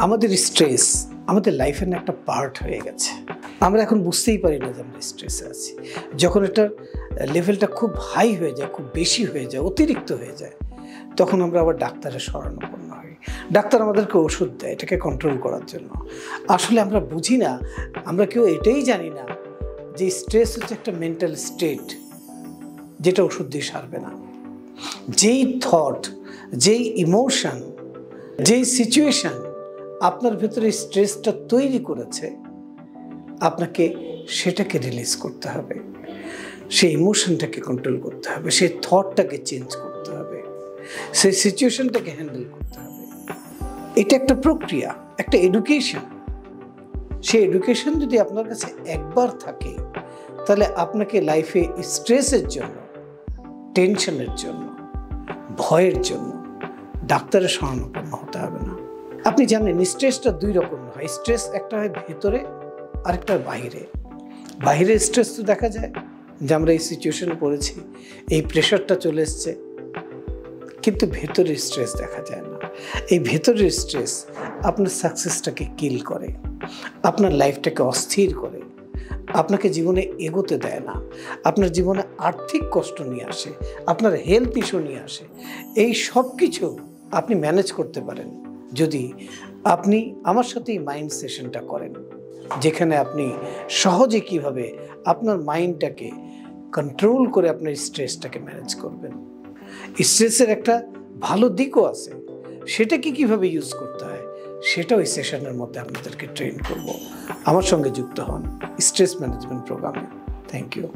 আমাদের স্ট্রেস আমাদের লাইফের একটা পার্ট হয়ে গেছে। আমরা এখন বুঝতেই পারি না যে আমরা স্ট্রেসে আছি। যখন এটার লেভেলটা খুব হাই হয়ে যায়, খুব বেশি হয়ে যায়, অতিরিক্ত হয়ে যায়, তখন আমরা আবার ডাক্তারের শরণাপন্ন হই। ডাক্তার আমাদেরকে ওষুধ দেয় এটাকে কন্ট্রোল করার জন্য। আসলে আমরা বুঝি না, আমরা কেউ এটাই জানি না যে স্ট্রেস হচ্ছে একটা মেন্টাল স্টেট, যেটা ওষুধ দিয়ে সারবে না। যেই থট, যেই ইমোশন, যেই সিচুয়েশন আপনার ভেতরে স্ট্রেসটা তৈরি করেছে, আপনাকে সেটাকে রিলিজ করতে হবে, সেই ইমোশনটাকে কন্ট্রোল করতে হবে, সেই থটটাকে চেঞ্জ করতে হবে, সেই সিচুয়েশনটাকে হ্যান্ডেল করতে হবে। এটা একটা প্রক্রিয়া, একটা এডুকেশন। সেই এডুকেশন যদি আপনার কাছে একবার থাকে, তাহলে আপনাকে লাইফে স্ট্রেসের জন্য, টেনশনের জন্য, ভয়ের জন্য ডাক্তারের শরণাপন্ন হতে হবে না। আপনি জানেন স্ট্রেসটা দুই রকম হয়। স্ট্রেস একটা হয় ভেতরে, আরেকটা বাইরে। বাইরের স্ট্রেস তো দেখা যায় যে আমরা এই সিচুয়েশনে পড়েছি, এই প্রেশারটা চলে এসছে, কিন্তু ভেতরের স্ট্রেস দেখা যায় না। এই ভেতরের স্ট্রেস আপনার সাকসেসটাকে কিল করে, আপনার লাইফটাকে অস্থির করে, আপনাকে জীবনে এগোতে দেয় না, আপনার জীবনে আর্থিক কষ্ট নিয়ে আসে, আপনার হেলথ ইস্যু নিয়ে আসে। এই সব কিছু আপনি ম্যানেজ করতে পারেন যদি আপনি আমার সাথে এই মাইন্ড সেশনটা করেন, যেখানে আপনি সহজে কিভাবে আপনার মাইন্ডটাকে কন্ট্রোল করে আপনার স্ট্রেসটাকে ম্যানেজ করবেন। স্ট্রেসের একটা ভালো দিকও আছে, সেটাকে কিভাবে ইউজ করতে হয় সেটাও এই সেশনের মধ্যে আপনাদেরকে ট্রেন করব। আমার সঙ্গে যুক্ত হন স্ট্রেস ম্যানেজমেন্ট প্রোগ্রামে। Thank you.